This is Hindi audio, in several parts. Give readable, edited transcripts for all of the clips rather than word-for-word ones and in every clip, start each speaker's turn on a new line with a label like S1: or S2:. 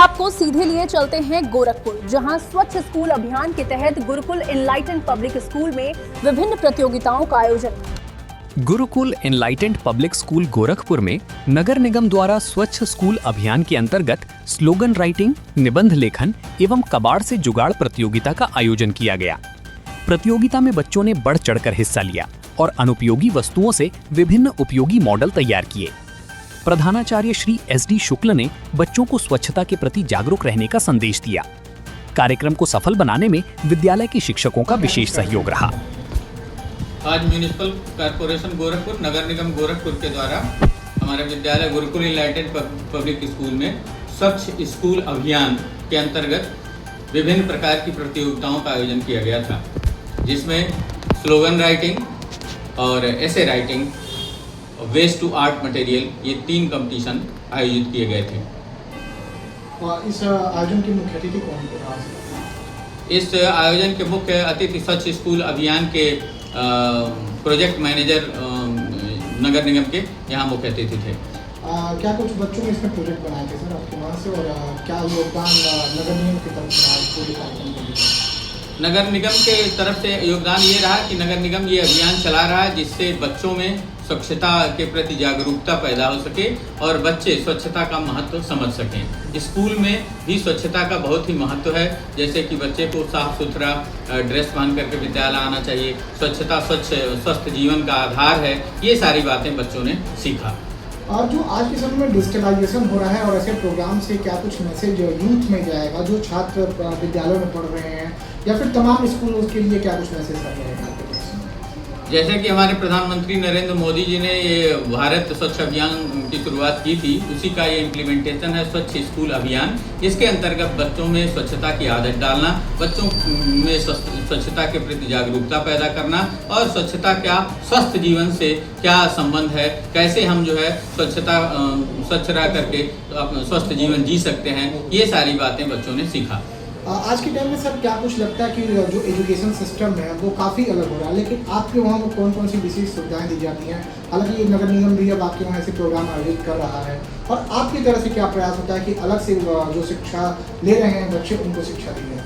S1: आपको सीधे लिए चलते हैं गोरखपुर, जहां स्वच्छ स्कूल अभियान के तहत गुरुकुल एनलाइटेंड पब्लिक स्कूल में विभिन्न प्रतियोगिताओं का आयोजन।
S2: Gurukul enlightened public school Gorakhpur में नगर निगम द्वारा स्वच्छ स्कूल अभियान के अंतर्गत स्लोगन राइटिंग, निबंध लेखन एवं कबाड़ से जुगाड़ प्रतियोगिता का आयोजन किया गया। प्रतियोगिता में बच्चों ने बढ़ चढ़कर हिस्सा लिया और अनुपयोगी वस्तुओं से विभिन्न उपयोगी मॉडल तैयार किए। प्रधानाचार्य श्री SD शुक्ल ने बच्चों को स्वच्छता के प्रति जागरूक रहने का संदेश दिया। कार्यक्रम को सफल बनाने में विद्यालय के शिक्षकों का विशेष सहयोग रहा।
S3: आज म्यूनिसिपल कॉर्पोरेशन गोरखपुर, नगर निगम गोरखपुर के द्वारा हमारे विद्यालय गुरुकुल एनलाइटेंड पब्लिक स्कूल में स्वच्छ स्कूल अभियान के अंतर्गत विभिन्न प्रकार की प्रतियोगिताओं का आयोजन किया गया था, जिसमें स्लोगन राइटिंग और essay writing, waste to art material, ये 3 कंपटीशन आयोजित किए गए थे।
S4: इस आयोजन के मुख्य अतिथि कौन रहा?
S3: इस आयोजन के मुख्य अतिथि स्वच्छ स्कूल अभियान के प्रोजेक्ट मैनेजर नगर निगम के यहाँ मुख्य अतिथि थे।
S4: क्या कुछ बच्चों ने इसमें प्रोजेक्ट बनाए थे सर आपके वहाँ से, और क्या योगदान नगर निगम की तरफ से?
S3: नगर निगम के तरफ से योगदान ये रहा कि नगर निगम ये अभियान चला रहा है जिससे बच्चों में स्वच्छता के प्रति जागरूकता पैदा हो सके और बच्चे स्वच्छता का महत्व समझ सकें। स्कूल में भी स्वच्छता का बहुत ही महत्व है, जैसे कि बच्चे को साफ सुथरा ड्रेस पहन करके विद्यालय आना चाहिए। स्वच्छता स्वस्थ जीवन का आधार है। ये सारी बातें बच्चों ने सीखा।
S4: और जो आज के समय में डिजिटलाइजेशन हो रहा है, और ऐसे प्रोग्राम से क्या कुछ मैसेज यूथ में जाएगा जो छात्र विद्यालयों में पढ़ रहे हैं, या फिर तमाम स्कूलों के लिए क्या कुछ मैसेज रहेगा?
S3: जैसे कि हमारे प्रधानमंत्री नरेंद्र मोदी जी ने ये भारत स्वच्छ अभियान की शुरुआत की थी, उसी का ये इम्प्लीमेंटेशन है स्वच्छ स्कूल अभियान। इसके अंतर्गत बच्चों में स्वच्छता की आदत डालना, बच्चों में स्वच्छता के प्रति जागरूकता पैदा करना और स्वच्छता क्या स्वस्थ जीवन से क्या संबंध है, कैसे हम जो है स्वच्छ रह करके स्वस्थ जीवन जी सकते हैं, ये सारी बातें बच्चों ने सीखा।
S4: आज के टाइम में सर क्या कुछ लगता है कि जो एजुकेशन सिस्टम है वो काफ़ी अलग हो रहा है, लेकिन आपके वहाँ वो कौन कौन सी विशेष सुविधाएं दी जाती हैं? हालांकि नगर निगम भी अब आपके वहाँ ऐसे प्रोग्राम आयोजित कर रहा है, और आपकी तरफ से क्या प्रयास होता है कि अलग से जो शिक्षा ले रहे हैं बच्चे उनको शिक्षा दी जाए?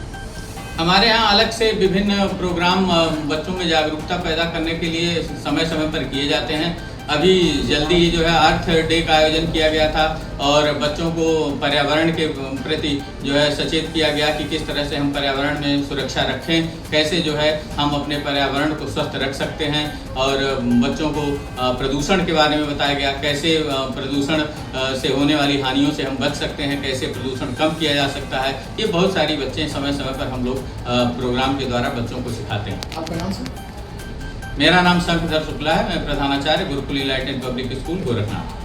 S3: हमारे यहाँ अलग से विभिन्न प्रोग्राम बच्चों में जागरूकता पैदा करने के लिए समय समय पर किए जाते हैं। अभी जल्दी ही जो है अर्थ डे का आयोजन किया गया था और बच्चों को पर्यावरण के प्रति जो है सचेत किया गया कि किस तरह से हम पर्यावरण में सुरक्षा रखें, कैसे जो है हम अपने पर्यावरण को स्वस्थ रख सकते हैं, और बच्चों को प्रदूषण के बारे में बताया गया, कैसे प्रदूषण से होने वाली हानियों से हम बच सकते हैं, कैसे प्रदूषण कम किया जा सकता है। ये बहुत सारी बच्चे समय समय पर हम लोग प्रोग्राम के द्वारा बच्चों को सिखाते हैं।
S4: आपका नाम सर?
S3: मेरा नाम शंखधर शुक्ला है, मैं प्रधानाचार्य Gurukul enlightened public school Gorakhnath.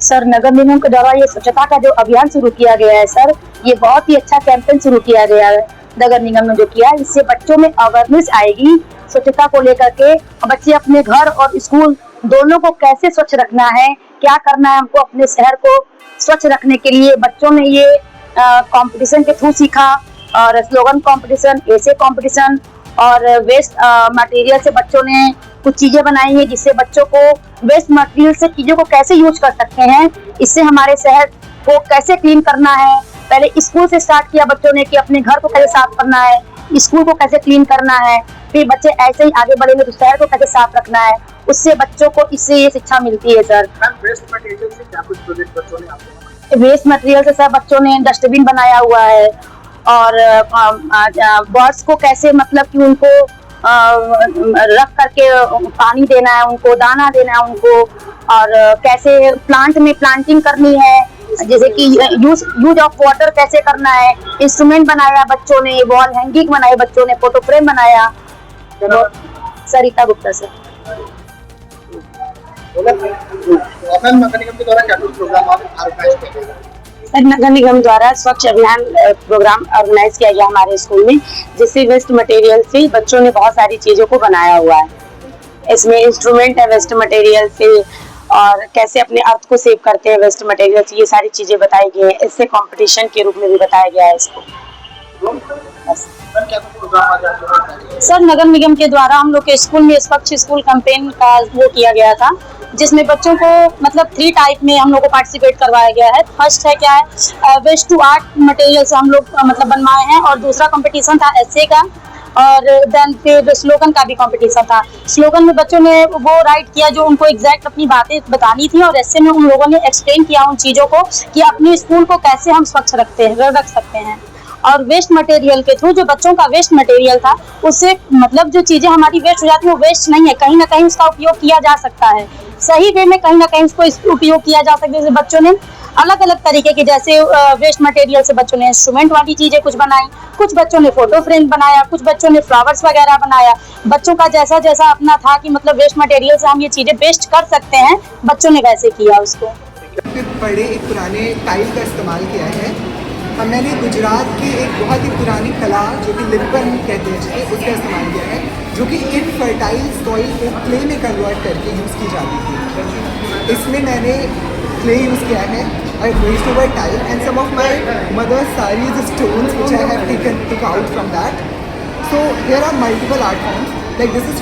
S5: Sir, नगर निगम के द्वारा ये स्वच्छता का जो अभियान शुरू किया गया है सर, ये बहुत ही अच्छा कैंपेन शुरू किया गया है नगर निगम ने जो किया है। इससे बच्चों में अवेयरनेस आएगी स्वच्छता को लेकर के। बच्चे अपने घर और स्कूल दोनों को कैसे स्वच्छ रखना है, क्या करना है हमको अपने शहर को स्वच्छ रखने के लिए, बच्चों में ये कंपटीशन के थ्रू सीखा। और स्लोगन कंपटीशन, ऐसे कंपटीशन और वेस्ट मटेरियल से बच्चों ने कुछ चीजें बनाई हैं, जिससे बच्चों को वेस्ट मटेरियल से चीजों को कैसे यूज कर सकते हैं, इससे हमारे शहर को कैसे क्लीन करना है। पहले स्कूल से स्टार्ट किया बच्चों ने कि अपने घर को कैसे साफ करना है, स्कूल को कैसे क्लीन करना है, फिर बच्चे ऐसे ही आगे बढ़ेंगे तो शहर को कैसे साफ रखना है। उससे बच्चों को इससे ये शिक्षा मिलती है सर।
S4: वेस्ट मटेरियल से क्या कुछ प्रोजेक्ट बच्चों ने
S5: वेस्ट मटेरियल से सर बच्चों ने डस्टबिन बनाया हुआ है, और बर्ड्स को कैसे मतलब कि उनको रख करके पानी देना है, उनको दाना देना है उनको, और कैसे प्लांट में प्लांटिंग करनी है, जैसे कि यूज ऑफ वाटर कैसे करना है। इंस्ट्रूमेंट बनाया बच्चों ने, वॉल हैंगिंग बनाए बच्चों ने, फोटो फ्रेम बनाया। सरिता गुप्ता सर।
S6: नगर निगम द्वारा स्वच्छ अभियान प्रोग्राम ऑर्गेनाइज किया गया हमारे स्कूल में, जिससे वेस्ट मटेरियल से बच्चों ने बहुत सारी चीजों को बनाया हुआ है। इसमें इंस्ट्रूमेंट है वेस्ट मटेरियल से, और कैसे अपने अर्थ को सेव करते हैं वेस्ट मटेरियल से, ये सारी चीजें बताई गई हैं। इससे कंपटीशन के रूप में भी बताया गया है इसको।
S5: सर नगर निगम के द्वारा हम लोग के स्कूल में स्वच्छ स्कूल कैंपेन का वो किया गया था, जिसमें बच्चों को मतलब 3 टाइप में हम लोग को पार्टिसिपेट करवाया गया है। फर्स्ट है क्या है वेस्ट टू आर्ट मटेरियल से हम लोग मतलब बनवाए हैं, और दूसरा कंपटीशन था एस्से का, और देन फिर स्लोगन का भी कंपटीशन था। स्लोगन में बच्चों ने वो राइट किया जो उनको एग्जैक्ट अपनी बातें बतानी थी, और एस्से में उन लोगों ने एक्सप्लेन किया उन चीज़ों को कि अपने स्कूल को कैसे हम स्वच्छ रख सकते हैं। और वेस्ट मटेरियल के थ्रू जो बच्चों का वेस्ट मटेरियल था, उससे मतलब जो चीज़ें हमारी वेस्ट हो जाती है वो वेस्ट नहीं है, कहीं ना कहीं उसका उपयोग किया जा सकता है सही वे में, कहीं ना कहीं उसको उपयोग किया जा सकता है। जैसे बच्चों ने अलग अलग तरीके के, जैसे वेस्ट मटेरियल से बच्चों ने इंस्ट्रूमेंट वाली चीज़ें कुछ बनाई, कुछ बच्चों ने फोटो फ्रेम बनाया, कुछ बच्चों ने फ्लावर्स वगैरह बनाया। बच्चों का जैसा जैसा अपना था कि मतलब वेस्ट मटेरियल से हम ये चीज़ें बेस्ट कर सकते हैं, बच्चों ने वैसे किया उसको।
S7: बड़े एक पुराने टाइल का इस्तेमाल किया है। मैंने गुजरात की एक बहुत ही पुरानी कला जो कि लिपन कहते हैं जिसे, उसका इस्तेमाल किया है, जो कि इनफर्टाइल सॉइल को क्ले में कन्वर्ट करके यूज़ की जाती थी। इसमें मैंने क्ले यूज़ किया है, I raised over tile and some of my mother's sarees stones which I have took out from that. So there are multiple art forms. Like this is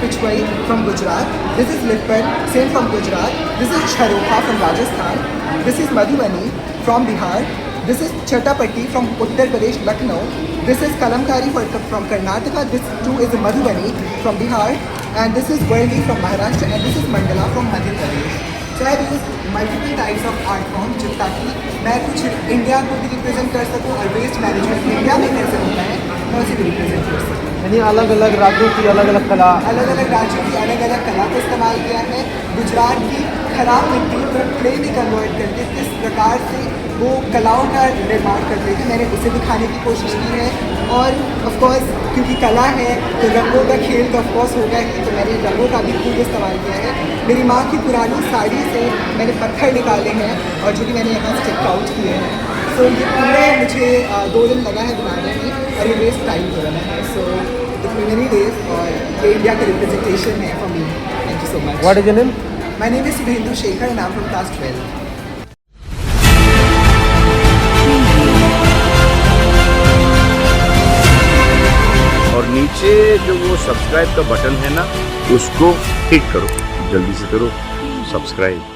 S7: Pichwai from Gujarat. This is Lipan, same from Gujarat. This is Charoka from Rajasthan. This is Madhubani from Bihar. This is Chatapati from Uttar Pradesh, Lucknow. This is Kalamkari from Karnataka. This too is Madhubani from Bihar. And this is Varli from Maharashtra. And this is Mandala from Madhya Pradesh. So I have used multiple types of art forms ताकि मैं कुछ इंडिया को भी रिप्रेजेंट कर सकूँ और वेस्ट मैनेजमेंट इंडिया में कैसे होता है मैं उसे भी रिप्रेजेंट कर सकूँ।
S4: यानी अलग अलग राज्यों की अलग अलग कला को इस्तेमाल किया है। गुजरात की खराब मिट्टी को क्ले में कन्वर्ट करके किस प्रकार से वो कलाओं का निर्माण करते थे, मैंने उसे दिखाने की कोशिश की है। और ऑफ कोर्स क्योंकि कला है तो रंगों का खेल तो ऑफ कोर्स होगा ही, तो मैंने रंगों का भी खूब इस्तेमाल किया है। मेरी माँ की पुरानी साड़ी से मैंने पत्थर निकाले हैं और जो कि मैंने यहाँ स्टिक आउट किए हैं। सो ये पूरा मुझे 2 दिन लगा है बनाने में और ये वेस्ट टाइम हो रहा है। सो इट्स मेनी डेज और ये इंडिया का रिप्रेजेंटेशन है for me. Thank you so much. What is your name?
S7: My name is Shubhendu Shekhar and I am from class 12।
S8: और नीचे जो वो सब्सक्राइब का बटन है ना, उसको हिट करो, जल्दी से करो सब्सक्राइब।